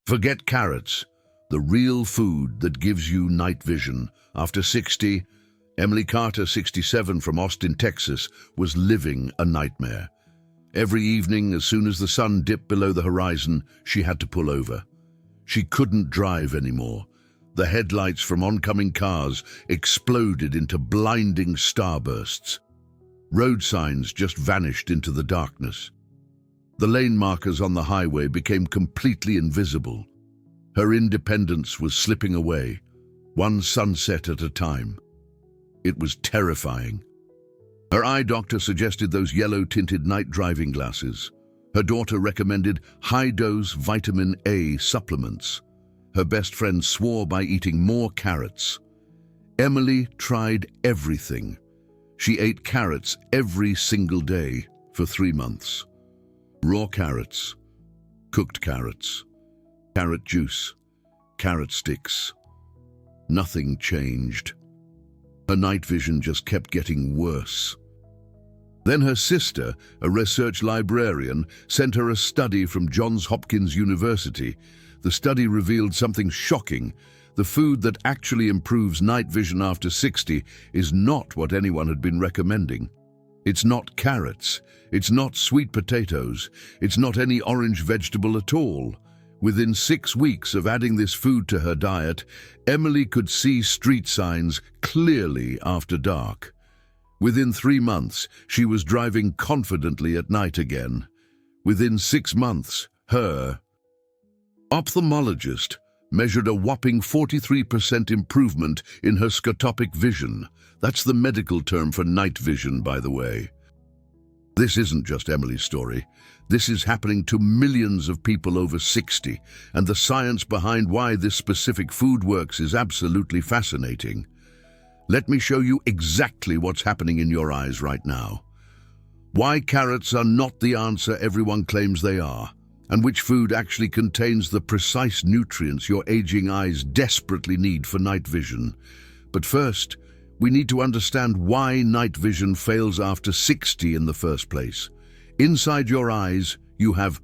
Forget carrots, the real food that gives you night vision. After 60, Emily Carter, 67, from Austin, Texas, was living a nightmare. Every evening, as soon as the sun dipped below the horizon, she had to pull over. She couldn't drive anymore. The headlights from oncoming cars exploded into blinding starbursts. Road signs just vanished into the darkness. The lane markers on the highway became completely invisible. Her independence was slipping away, one sunset at a time. It was terrifying. Her eye doctor suggested those yellow-tinted night driving glasses. Her daughter recommended high-dose vitamin A supplements. Her best friend swore by eating more carrots. Emily tried everything. She ate carrots every single day for 3 months. Raw carrots, cooked carrots, carrot juice, carrot sticks. Nothing changed. Her night vision just kept getting worse. Then her sister, a research librarian, sent her a study from Johns Hopkins University. The study revealed something shocking. The food that actually improves night vision after 60 is not what anyone had been recommending. It's not carrots. It's not sweet potatoes. It's not any orange vegetable at all. Within 6 weeks of adding this food to her diet, Emily could see street signs clearly after dark. Within 3 months, she was driving confidently at night again. Within 6 months, her ophthalmologist measured a whopping 43% improvement in her scotopic vision. That's the medical term for night vision, by the way. This isn't just Emily's story. This is happening to millions of people over 60, and the science behind why this specific food works is absolutely fascinating. Let me show you exactly what's happening in your eyes right now. Why carrots are not the answer everyone claims they are, and which food actually contains the precise nutrients your aging eyes desperately need for night vision. But first, we need to understand why night vision fails after 60 in the first place. Inside your eyes, you have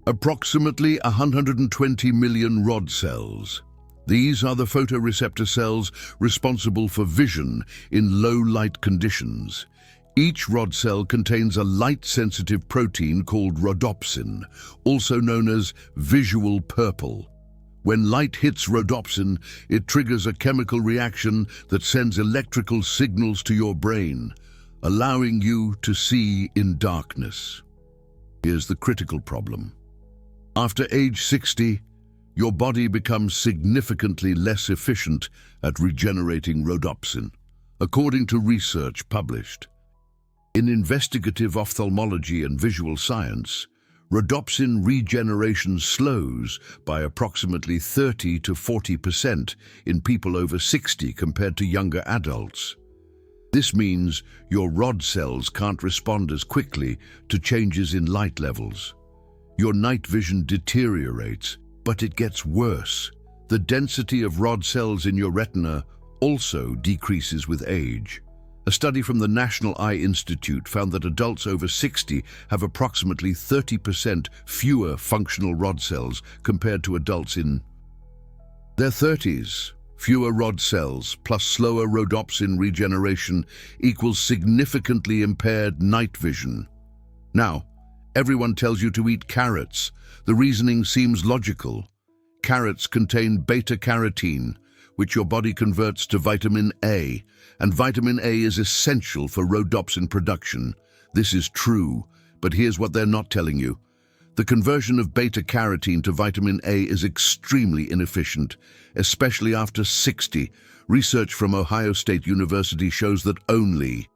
approximately 120 million rod cells. These are the photoreceptor cells responsible for vision in low light conditions. Each rod cell contains a light-sensitive protein called rhodopsin, also known as visual purple. When light hits rhodopsin, it triggers a chemical reaction that sends electrical signals to your brain, allowing you to see in darkness. Here's the critical problem. After age 60, your body becomes significantly less efficient at regenerating rhodopsin, according to research published. In investigative ophthalmology and visual science, rhodopsin regeneration slows by approximately 30 to 40% in people over 60 compared to younger adults. This means your rod cells can't respond as quickly to changes in light levels. Your night vision deteriorates, but it gets worse. The density of rod cells in your retina also decreases with age. A study from the National Eye Institute found that adults over 60 have approximately 30% fewer functional rod cells compared to adults in their 30s. Fewer rod cells plus slower rhodopsin regeneration equals significantly impaired night vision. Now, everyone tells you to eat carrots. The reasoning seems logical. Carrots contain beta-carotene, which your body converts to vitamin A, and vitamin A is essential for rhodopsin production. This is true, but here's what they're not telling you. The conversion of beta-carotene to vitamin A is extremely inefficient, especially after 60. Research from Ohio State University shows that only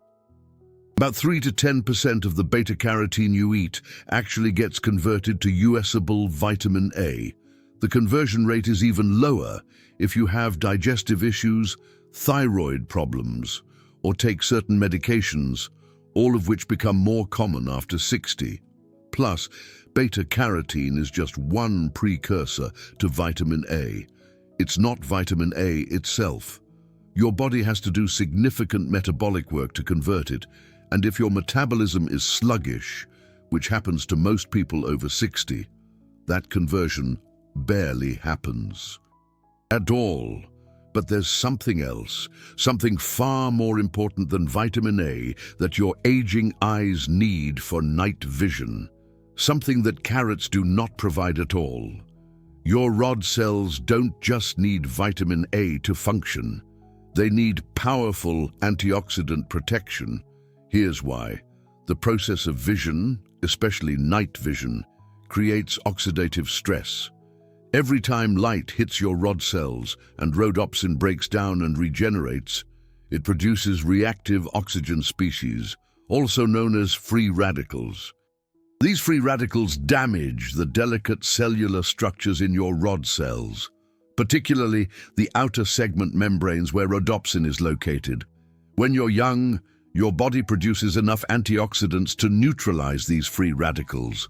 about 3 to 10% of the beta-carotene you eat actually gets converted to usable vitamin A. The conversion rate is even lower if you have digestive issues, thyroid problems, or take certain medications, all of which become more common after 60. Plus, beta-carotene is just one precursor to vitamin A. It's not vitamin A itself. Your body has to do significant metabolic work to convert it, and if your metabolism is sluggish, which happens to most people over 60, that conversion barely happens. At all. But there's something else, something far more important than vitamin A that your aging eyes need for night vision. Something that carrots do not provide at all. Your rod cells don't just need vitamin A to function. They need powerful antioxidant protection. Here's why. The process of vision, especially night vision, creates oxidative stress. Every time light hits your rod cells and rhodopsin breaks down and regenerates, it produces reactive oxygen species, also known as free radicals. These free radicals damage the delicate cellular structures in your rod cells, particularly the outer segment membranes where rhodopsin is located. When you're young, your body produces enough antioxidants to neutralize these free radicals.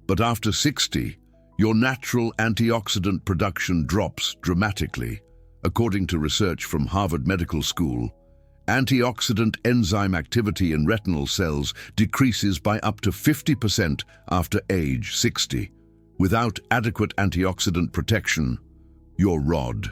But after 60, your natural antioxidant production drops dramatically. According to research from Harvard Medical School, antioxidant enzyme activity in retinal cells decreases by up to 50% after age 60. Without adequate antioxidant protection, your rod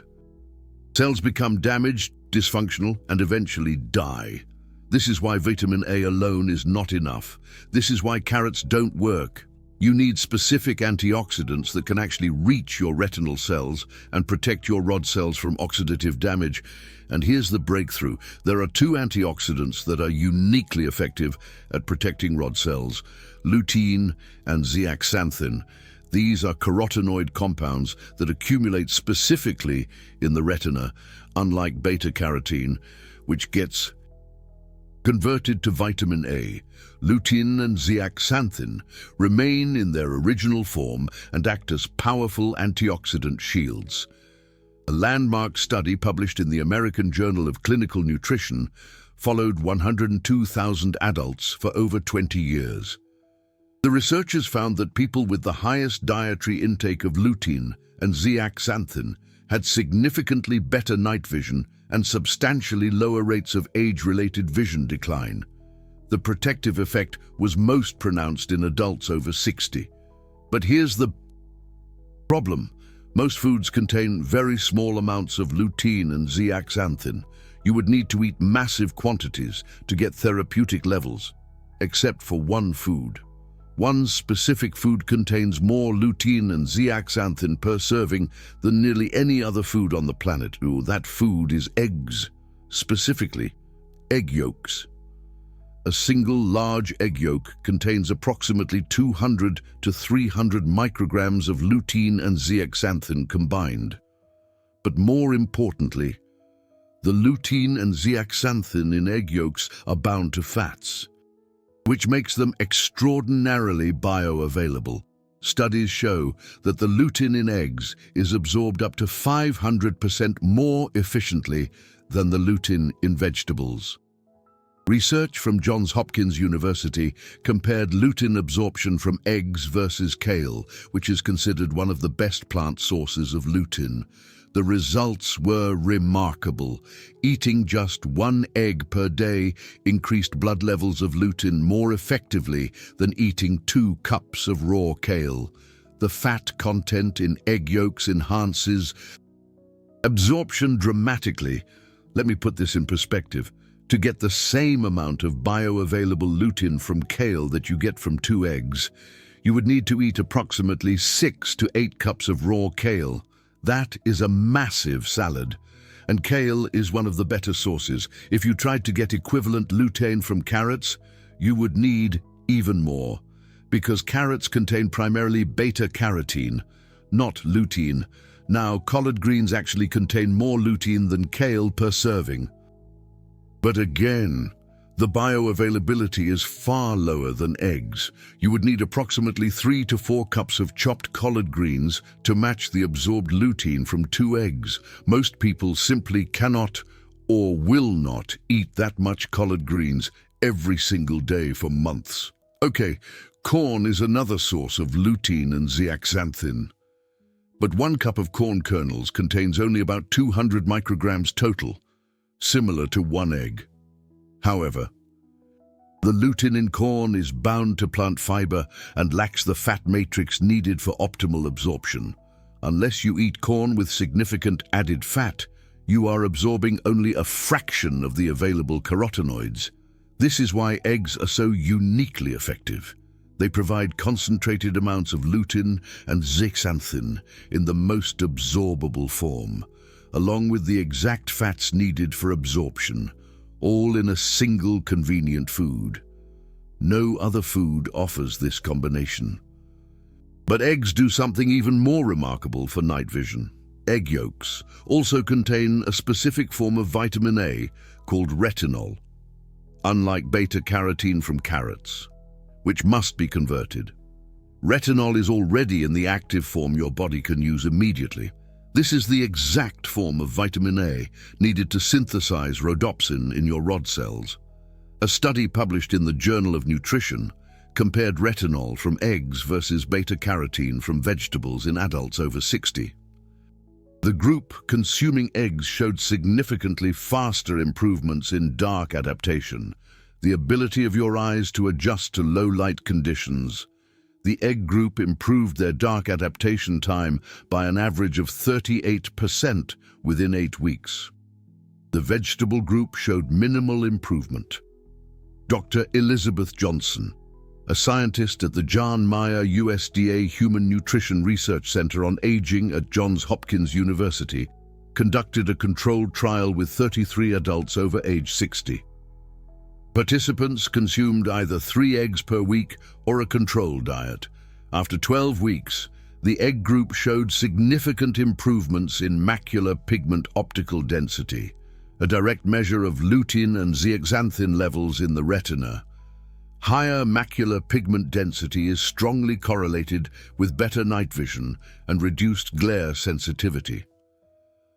cells become damaged, dysfunctional, and eventually die. This is why vitamin A alone is not enough. This is why carrots don't work. You need specific antioxidants that can actually reach your retinal cells and protect your rod cells from oxidative damage. And here's the breakthrough. There are two antioxidants that are uniquely effective at protecting rod cells: lutein and zeaxanthin. These are carotenoid compounds that accumulate specifically in the retina, unlike beta-carotene, which gets converted to vitamin A. Lutein and zeaxanthin remain in their original form and act as powerful antioxidant shields. A landmark study published in the American Journal of Clinical Nutrition followed 102,000 adults for over 20 years. The researchers found that people with the highest dietary intake of lutein and zeaxanthin had significantly better night vision and substantially lower rates of age-related vision decline. The protective effect was most pronounced in adults over 60. But here's the problem. Most foods contain very small amounts of lutein and zeaxanthin. You would need to eat massive quantities to get therapeutic levels, except for one food. One specific food contains more lutein and zeaxanthin per serving than nearly any other food on the planet. That food is eggs, specifically egg yolks. A single large egg yolk contains approximately 200 to 300 micrograms of lutein and zeaxanthin combined. But more importantly, the lutein and zeaxanthin in egg yolks are bound to fats, which makes them extraordinarily bioavailable. Studies show that the lutein in eggs is absorbed up to 500% more efficiently than the lutein in vegetables. Research from Johns Hopkins University compared lutein absorption from eggs versus kale, which is considered one of the best plant sources of lutein. The results were remarkable. Eating just one egg per day increased blood levels of lutein more effectively than eating 2 cups of raw kale. The fat content in egg yolks enhances absorption dramatically. Let me put this in perspective. To get the same amount of bioavailable lutein from kale that you get from 2 eggs, you would need to eat approximately 6 to 8 cups of raw kale. That is a massive salad, and kale is one of the better sources. If you tried to get equivalent lutein from carrots, you would need even more, because carrots contain primarily beta-carotene, not lutein. Now, collard greens actually contain more lutein than kale per serving. But again, the bioavailability is far lower than eggs. You would need approximately 3 to 4 cups of chopped collard greens to match the absorbed lutein from 2 eggs. Most people simply cannot or will not eat that much collard greens every single day for months. Okay, corn is another source of lutein and zeaxanthin. But 1 cup of corn kernels contains only about 200 micrograms total, similar to 1 egg. However, the lutein in corn is bound to plant fiber and lacks the fat matrix needed for optimal absorption. Unless you eat corn with significant added fat, you are absorbing only a fraction of the available carotenoids. This is why eggs are so uniquely effective. They provide concentrated amounts of lutein and zeaxanthin in the most absorbable form, along with the exact fats needed for absorption, all in a single convenient food. No other food offers this combination. But eggs do something even more remarkable for night vision. Egg yolks also contain a specific form of vitamin A called retinol, unlike beta-carotene from carrots, which must be converted. Retinol is already in the active form your body can use immediately. This is the exact form of vitamin A needed to synthesize rhodopsin in your rod cells. A study published in the Journal of Nutrition compared retinol from eggs versus beta-carotene from vegetables in adults over 60. The group consuming eggs showed significantly faster improvements in dark adaptation, the ability of your eyes to adjust to low light conditions. The egg group improved their dark adaptation time by an average of 38% within 8 weeks. The vegetable group showed minimal improvement. Dr. Elizabeth Johnson, a scientist at the John Meyer USDA Human Nutrition Research Center on Aging at Johns Hopkins University, conducted a controlled trial with 33 adults over age 60. Participants consumed either 3 eggs per week or a control diet. After 12 weeks, the egg group showed significant improvements in macular pigment optical density, a direct measure of lutein and zeaxanthin levels in the retina. Higher macular pigment density is strongly correlated with better night vision and reduced glare sensitivity.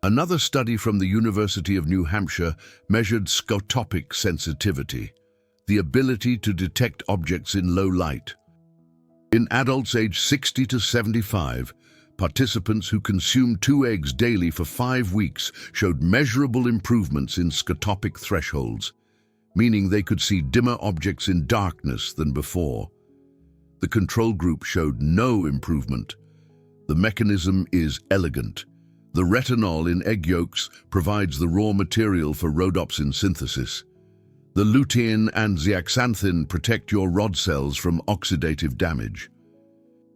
Another study from the University of New Hampshire measured scotopic sensitivity, the ability to detect objects in low light. In adults aged 60 to 75, participants who consumed 2 eggs daily for 5 weeks showed measurable improvements in scotopic thresholds, meaning they could see dimmer objects in darkness than before. The control group showed no improvement. The mechanism is elegant. The retinol in egg yolks provides the raw material for rhodopsin synthesis. The lutein and zeaxanthin protect your rod cells from oxidative damage.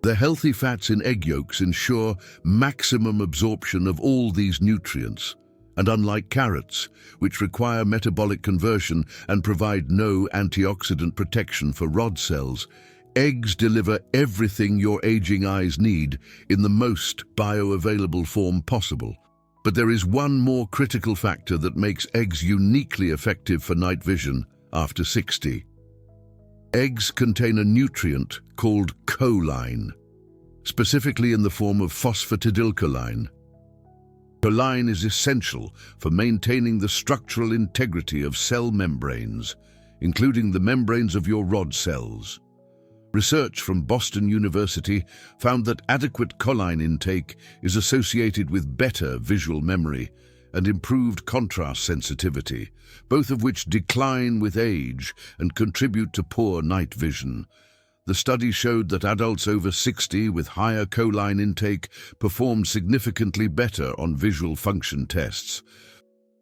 The healthy fats in egg yolks ensure maximum absorption of all these nutrients, and unlike carrots, which require metabolic conversion and provide no antioxidant protection for rod cells, eggs deliver everything your aging eyes need in the most bioavailable form possible. But there is one more critical factor that makes eggs uniquely effective for night vision after 60. Eggs contain a nutrient called choline, specifically in the form of phosphatidylcholine. Choline is essential for maintaining the structural integrity of cell membranes, including the membranes of your rod cells. Research from Boston University found that adequate choline intake is associated with better visual memory and improved contrast sensitivity, both of which decline with age and contribute to poor night vision. The study showed that adults over 60 with higher choline intake performed significantly better on visual function tests,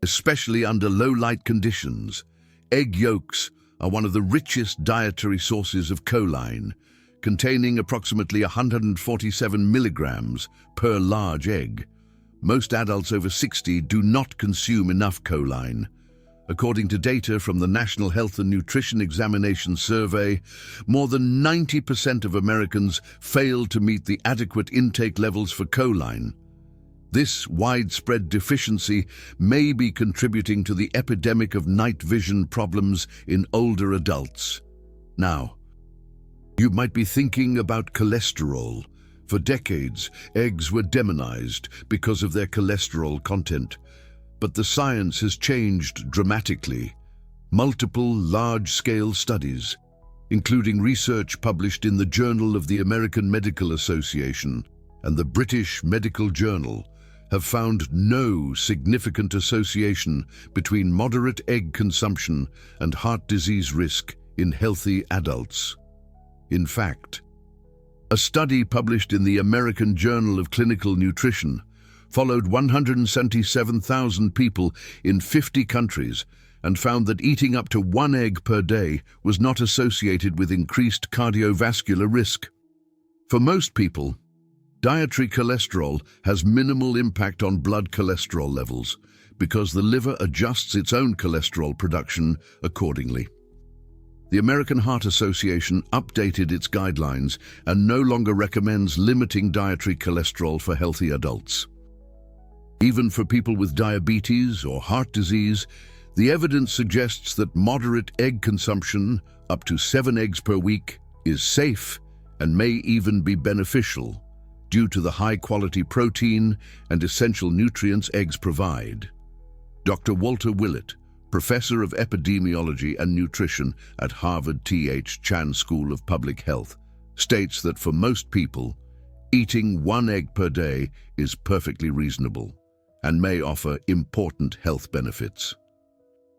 especially under low-light conditions. Egg yolks are one of the richest dietary sources of choline, containing approximately 147 milligrams per large egg. Most adults over 60 do not consume enough choline. According to data from the National Health and Nutrition Examination Survey, more than 90% of Americans fail to meet the adequate intake levels for choline. This widespread deficiency may be contributing to the epidemic of night vision problems in older adults. Now, you might be thinking about cholesterol. For decades, eggs were demonized because of their cholesterol content. But the science has changed dramatically. Multiple large-scale studies, including research published in the Journal of the American Medical Association and the British Medical Journal, have found no significant association between moderate egg consumption and heart disease risk in healthy adults. In fact, A study published in the American Journal of Clinical Nutrition followed 177,000 people in 50 countries and found that eating up to 1 egg per day was not associated with increased cardiovascular risk. For most people, dietary cholesterol has minimal impact on blood cholesterol levels because the liver adjusts its own cholesterol production accordingly. The American Heart Association updated its guidelines and no longer recommends limiting dietary cholesterol for healthy adults. Even for people with diabetes or heart disease, the evidence suggests that moderate egg consumption, up to 7 eggs per week, is safe and may even be beneficial due to the high-quality protein and essential nutrients eggs provide. Dr. Walter Willett, professor of epidemiology and nutrition at Harvard T.H. Chan School of Public Health, states that for most people, eating 1 egg per day is perfectly reasonable and may offer important health benefits,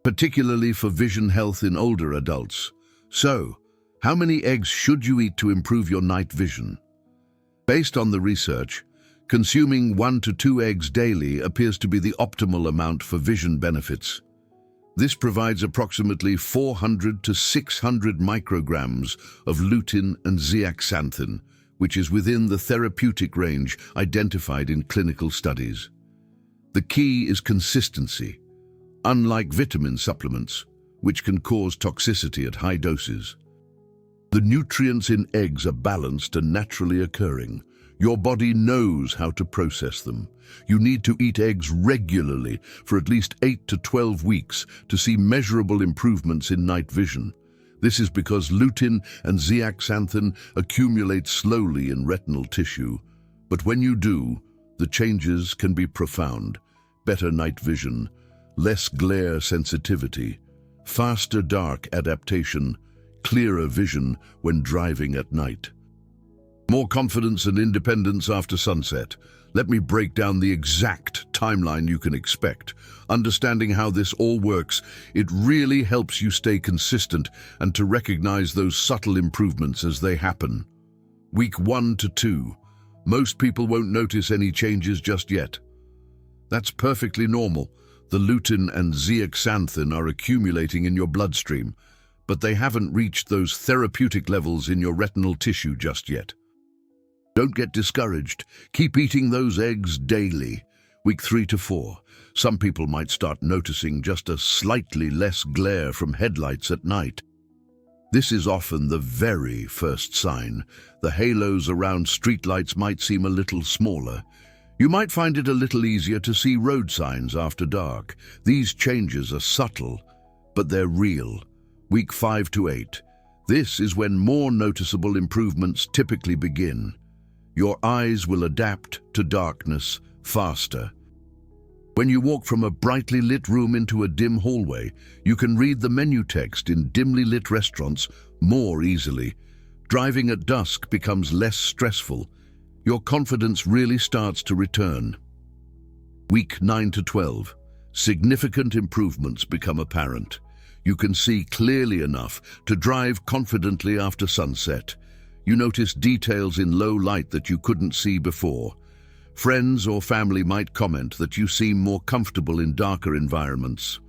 particularly for vision health in older adults. So, how many eggs should you eat to improve your night vision? Based on the research, consuming 1 to 2 eggs daily appears to be the optimal amount for vision benefits. This provides approximately 400 to 600 micrograms of lutein and zeaxanthin, which is within the therapeutic range identified in clinical studies. The key is consistency. Unlike vitamin supplements, which can cause toxicity at high doses, the nutrients in eggs are balanced and naturally occurring. Your body knows how to process them. You need to eat eggs regularly for at least 8 to 12 weeks to see measurable improvements in night vision. This is because lutein and zeaxanthin accumulate slowly in retinal tissue. But when you do, the changes can be profound. Better night vision, less glare sensitivity, faster dark adaptation, clearer vision when driving at night. More confidence and independence after sunset. Let me break down the exact timeline you can expect. Understanding how this all works, it really helps you stay consistent and to recognize those subtle improvements as they happen. Week 1 to 2. Most people won't notice any changes just yet. That's perfectly normal. The lutein and zeaxanthin are accumulating in your bloodstream, but they haven't reached those therapeutic levels in your retinal tissue just yet. Don't get discouraged. Keep eating those eggs daily. Week 3 to 4. Some people might start noticing just a slightly less glare from headlights at night. This is often the very first sign. The halos around streetlights might seem a little smaller. You might find it a little easier to see road signs after dark. These changes are subtle, but they're real. Week 5 to 8. This is when more noticeable improvements typically begin. Your eyes will adapt to darkness faster. When you walk from a brightly lit room into a dim hallway, you can read the menu text in dimly lit restaurants more easily. Driving at dusk becomes less stressful. Your confidence really starts to return. Week 9 to 12. Significant improvements become apparent. You can see clearly enough to drive confidently after sunset. You notice details in low light that you couldn't see before. Friends or family might comment that you seem more comfortable in darker environments.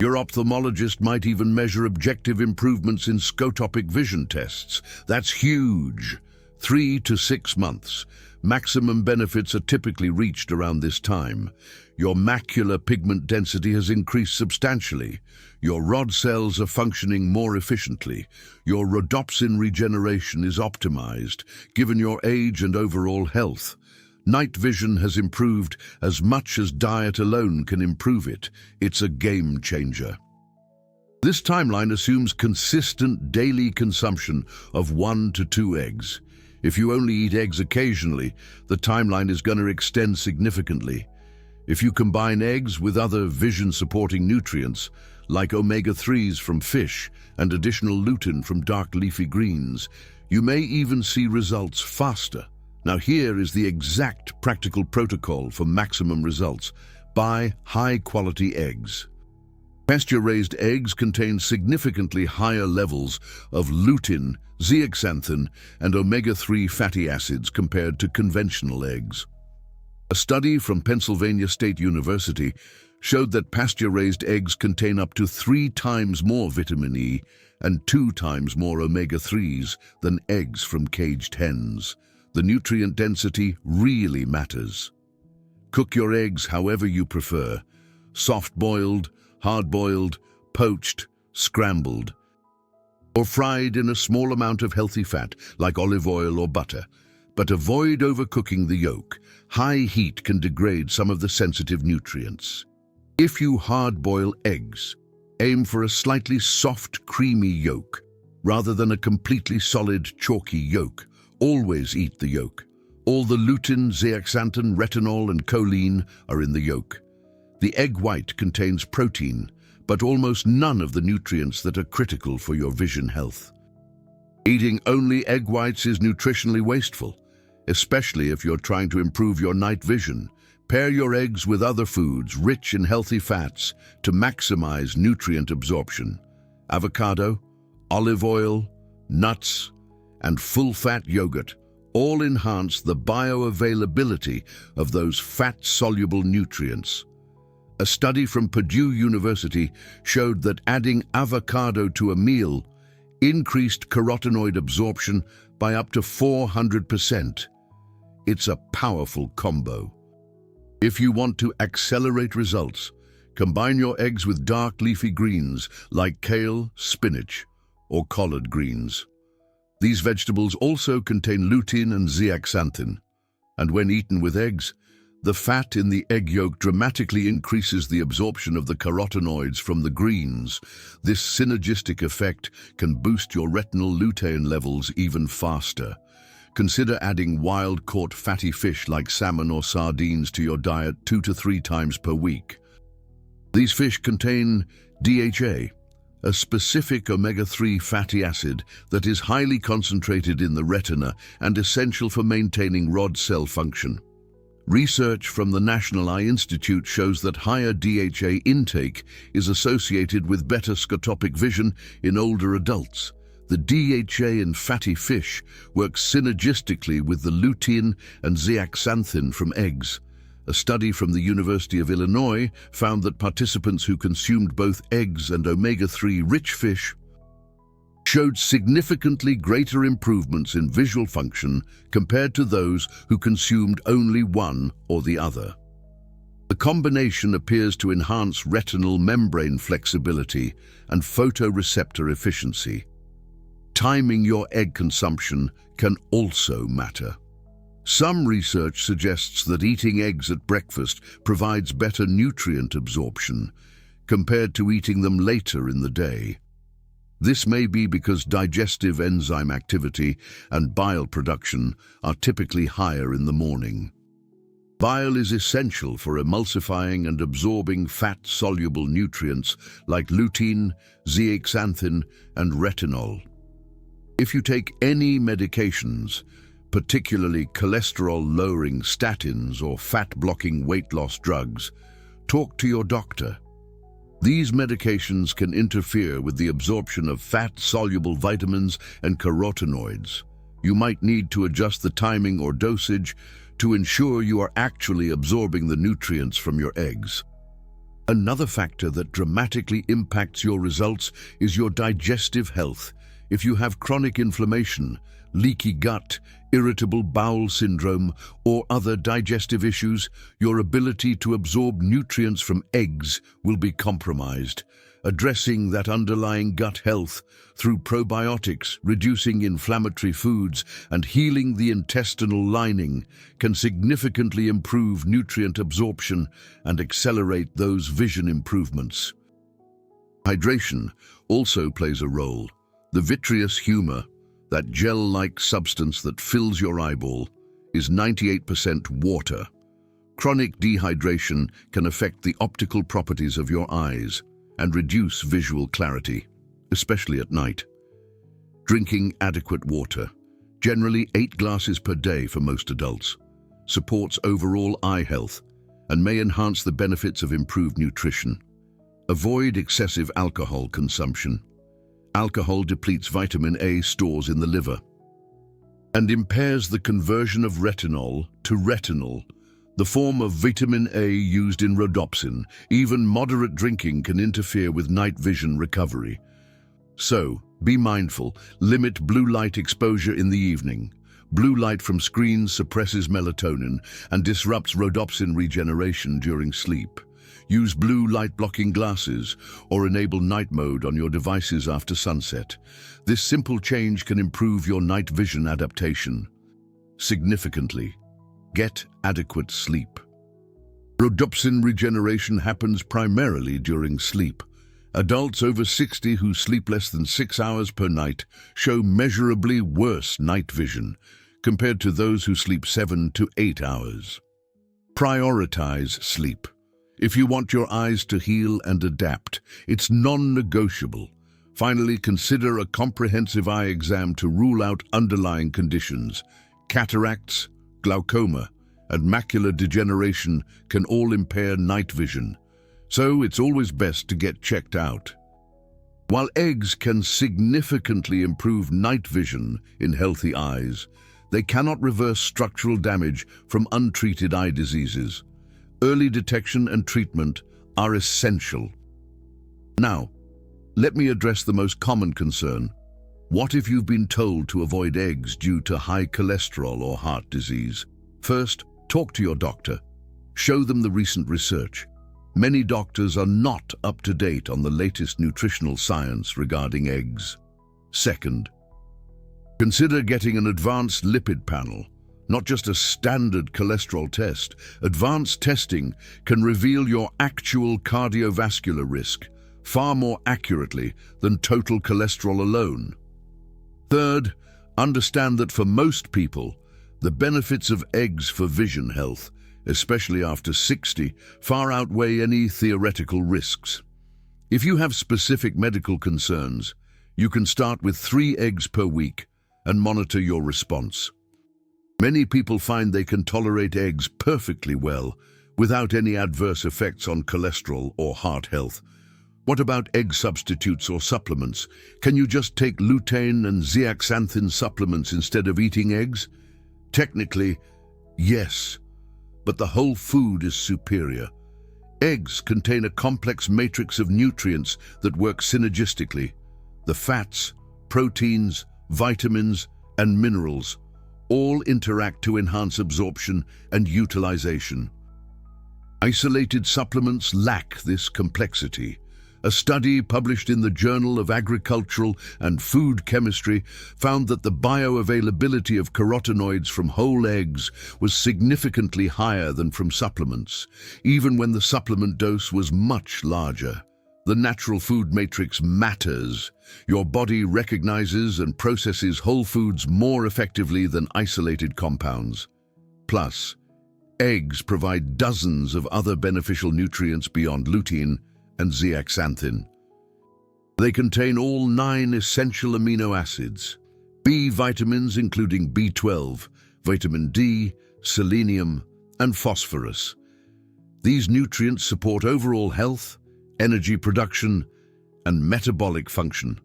Your ophthalmologist might even measure objective improvements in scotopic vision tests. That's huge. 3 to 6 months. Maximum benefits are typically reached around this time. Your macular pigment density has increased substantially. Your rod cells are functioning more efficiently. Your rhodopsin regeneration is optimized, given your age and overall health. Night vision has improved as much as diet alone can improve it. It's a game changer. This timeline assumes consistent daily consumption of 1 to 2 eggs. If you only eat eggs occasionally, the timeline is going to extend significantly. If you combine eggs with other vision-supporting nutrients, like omega-3s from fish and additional lutein from dark leafy greens, you may even see results faster. Now here is the exact practical protocol for maximum results. Buy high-quality eggs. Pasture-raised eggs contain significantly higher levels of lutein, zeaxanthin, and omega-3 fatty acids compared to conventional eggs. A study from Pennsylvania State University showed that pasture-raised eggs contain up to 3 times more vitamin E and 2 times more omega-3s than eggs from caged hens. The nutrient density really matters. Cook your eggs however you prefer: soft-boiled, hard-boiled, poached, scrambled, or fried in a small amount of healthy fat like olive oil or butter. But avoid overcooking the yolk. High heat can degrade some of the sensitive nutrients. If you hard-boil eggs, aim for a slightly soft, creamy yolk, rather than a completely solid, chalky yolk. Always eat the yolk. All the lutein, zeaxanthin, retinol, and choline are in the yolk. The egg white contains protein, but almost none of the nutrients that are critical for your vision health. Eating only egg whites is nutritionally wasteful, especially if you're trying to improve your night vision. Pair your eggs with other foods rich in healthy fats to maximize nutrient absorption. Avocado, olive oil, nuts, and full-fat yogurt all enhance the bioavailability of those fat-soluble nutrients. A study from Purdue University showed that adding avocado to a meal increased carotenoid absorption by up to 400%. It's a powerful combo. If you want to accelerate results, combine your eggs with dark leafy greens like kale, spinach, or collard greens. These vegetables also contain lutein and zeaxanthin, and when eaten with eggs, the fat in the egg yolk dramatically increases the absorption of the carotenoids from the greens. This synergistic effect can boost your retinal lutein levels even faster. Consider adding wild-caught fatty fish like salmon or sardines to your diet 2 to 3 times per week. These fish contain DHA, a specific omega-3 fatty acid that is highly concentrated in the retina and essential for maintaining rod cell function. Research from the National Eye Institute shows that higher DHA intake is associated with better scotopic vision in older adults. The DHA in fatty fish works synergistically with the lutein and zeaxanthin from eggs. A study from the University of Illinois found that participants who consumed both eggs and omega-3 rich fish showed significantly greater improvements in visual function compared to those who consumed only one or the other. The combination appears to enhance retinal membrane flexibility and photoreceptor efficiency. Timing your egg consumption can also matter. Some research suggests that eating eggs at breakfast provides better nutrient absorption compared to eating them later in the day. This may be because digestive enzyme activity and bile production are typically higher in the morning. Bile is essential for emulsifying and absorbing fat-soluble nutrients like lutein, zeaxanthin, and retinol. If you take any medications, particularly cholesterol-lowering statins or fat-blocking weight loss drugs, talk to your doctor. These medications can interfere with the absorption of fat-soluble vitamins and carotenoids. You might need to adjust the timing or dosage to ensure you are actually absorbing the nutrients from your eggs. Another factor that dramatically impacts your results is your digestive health. If you have chronic inflammation, leaky gut, irritable bowel syndrome, or other digestive issues, your ability to absorb nutrients from eggs will be compromised. Addressing that underlying gut health through probiotics, reducing inflammatory foods, and healing the intestinal lining can significantly improve nutrient absorption and accelerate those vision improvements. Hydration also plays a role. The vitreous humor, that gel-like substance that fills your eyeball, is 98% water. Chronic dehydration can affect the optical properties of your eyes and reduce visual clarity, especially at night. Drinking adequate water, generally 8 glasses per day for most adults, supports overall eye health and may enhance the benefits of improved nutrition. Avoid excessive alcohol consumption. Alcohol depletes vitamin A stores in the liver and impairs the conversion of retinol to retinol, the form of vitamin A used in rhodopsin. Even moderate drinking can interfere with night vision recovery. So, be mindful, limit blue light exposure in the evening. Blue light from screens suppresses melatonin and disrupts rhodopsin regeneration during sleep. Use blue light blocking glasses or enable night mode on your devices after sunset. This simple change can improve your night vision adaptation significantly. Get adequate sleep. Rhodopsin regeneration happens primarily during sleep. Adults over 60 who sleep less than 6 hours per night show measurably worse night vision compared to those who sleep 7 to 8 hours. Prioritize sleep. If you want your eyes to heal and adapt, it's non-negotiable. Finally, consider a comprehensive eye exam to rule out underlying conditions. Cataracts, glaucoma, and macular degeneration can all impair night vision, so it's always best to get checked out. While eggs can significantly improve night vision in healthy eyes, they cannot reverse structural damage from untreated eye diseases. Early detection and treatment are essential. Now, let me address the most common concern. What if you've been told to avoid eggs due to high cholesterol or heart disease? First, talk to your doctor. Show them the recent research. Many doctors are not up to date on the latest nutritional science regarding eggs. Second, consider getting an advanced lipid panel, not just a standard cholesterol test. Advanced testing can reveal your actual cardiovascular risk far more accurately than total cholesterol alone. Third, understand that for most people, the benefits of eggs for vision health, especially after 60, far outweigh any theoretical risks. If you have specific medical concerns, you can start with 3 eggs per week and monitor your response. Many people find they can tolerate eggs perfectly well without any adverse effects on cholesterol or heart health. What about egg substitutes or supplements? Can you just take lutein and zeaxanthin supplements instead of eating eggs? Technically, yes, but the whole food is superior. Eggs contain a complex matrix of nutrients that work synergistically. The fats, proteins, vitamins, and minerals all interact to enhance absorption and utilization. Isolated supplements lack this complexity. A study published in the Journal of Agricultural and Food Chemistry found that the bioavailability of carotenoids from whole eggs was significantly higher than from supplements, even when the supplement dose was much larger. The natural food matrix matters. Your body recognizes and processes whole foods more effectively than isolated compounds. Plus, eggs provide dozens of other beneficial nutrients beyond lutein and zeaxanthin. They contain all 9 essential amino acids, B vitamins including B12, vitamin D, selenium, and phosphorus. These nutrients support overall health, energy production, and metabolic function,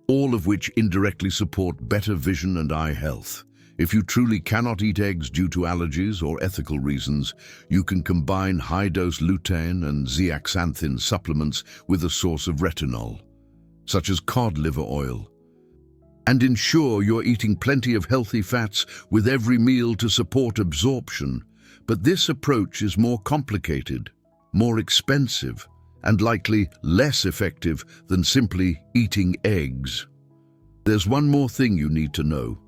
all of which indirectly support better vision and eye health. If you truly cannot eat eggs due to allergies or ethical reasons, you can combine high-dose lutein and zeaxanthin supplements with a source of retinol, such as cod liver oil, and ensure you're eating plenty of healthy fats with every meal to support absorption. But this approach is more complicated, more expensive, and likely less effective than simply eating eggs. There's one more thing you need to know.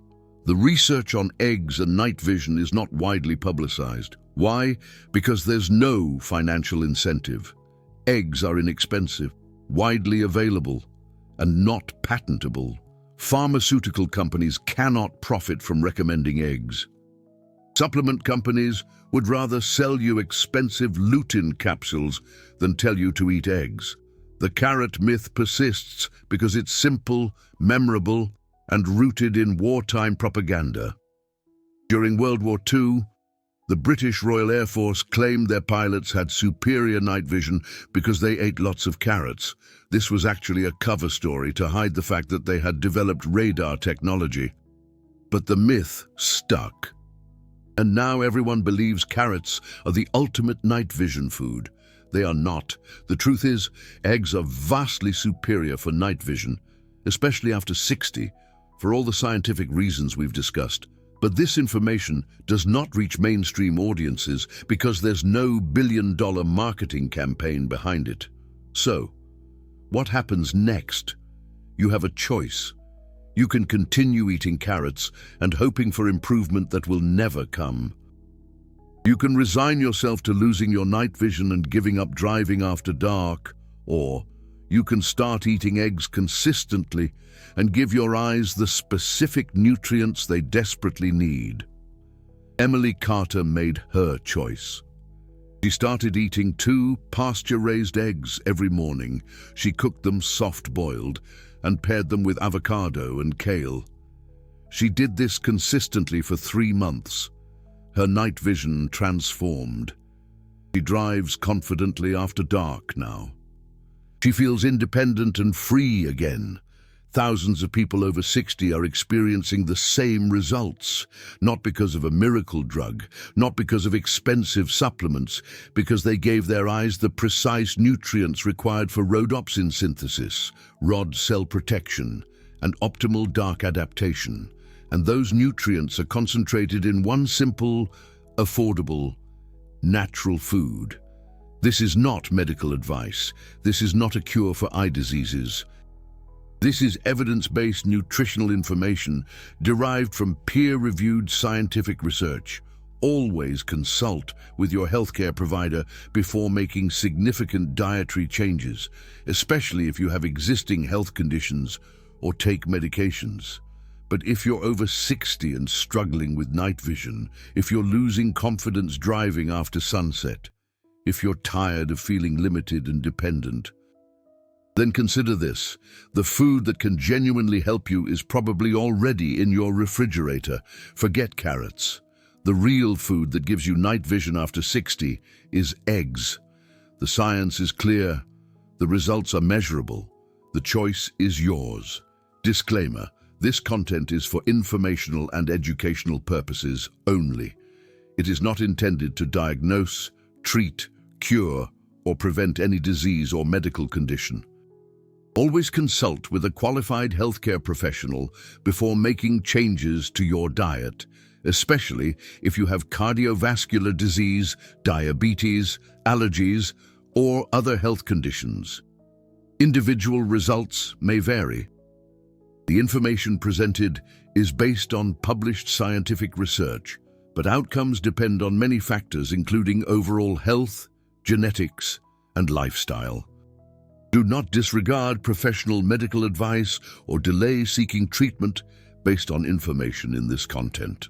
The research on eggs and night vision is not widely publicized. Why? Because there's no financial incentive. Eggs are inexpensive, widely available, and not patentable. Pharmaceutical companies cannot profit from recommending eggs. Supplement companies would rather sell you expensive lutein capsules than tell you to eat eggs. The carrot myth persists because it's simple, memorable, and rooted in wartime propaganda. During World War II, The British Royal Air Force claimed their pilots had superior night vision because they ate lots of carrots. This was actually a cover story to hide the fact that they had developed radar technology. But the myth stuck. And now everyone believes carrots are the ultimate night vision food. They are not. The truth is, eggs are vastly superior for night vision, especially after 60, for all the scientific reasons we've discussed. But this information does not reach mainstream audiences because there's no billion-dollar marketing campaign behind it. So, what happens next? You have a choice. You can continue eating carrots and hoping for improvement that will never come. You can resign yourself to losing your night vision and giving up driving after dark, or you can start eating eggs consistently and give your eyes the specific nutrients they desperately need. Emily Carter made her choice. She started eating 2 pasture-raised eggs every morning. She cooked them soft-boiled and paired them with avocado and kale. She did this consistently for 3 months. Her night vision transformed. She drives confidently after dark now. She feels independent and free again. Thousands of people over 60 are experiencing the same results, not because of a miracle drug, not because of expensive supplements, because they gave their eyes the precise nutrients required for rhodopsin synthesis, rod cell protection, and optimal dark adaptation. And those nutrients are concentrated in one simple, affordable, natural food. This is not medical advice. This is not a cure for eye diseases. This is evidence-based nutritional information derived from peer-reviewed scientific research. Always consult with your healthcare provider before making significant dietary changes, especially if you have existing health conditions or take medications. But if you're over 60 and struggling with night vision, if you're losing confidence driving after sunset, if you're tired of feeling limited and dependent, then consider this. The food that can genuinely help you is probably already in your refrigerator. Forget carrots. The real food that gives you night vision after 60 is eggs. The science is clear. The results are measurable. The choice is yours. Disclaimer: this content is for informational and educational purposes only. It is not intended to diagnose, treat, cure, or prevent any disease or medical condition. Always consult with a qualified healthcare professional before making changes to your diet, especially if you have cardiovascular disease, diabetes, allergies, or other health conditions. Individual results may vary. The information presented is based on published scientific research, but outcomes depend on many factors including overall health, genetics, and lifestyle. Do not disregard professional medical advice or delay seeking treatment based on information in this content.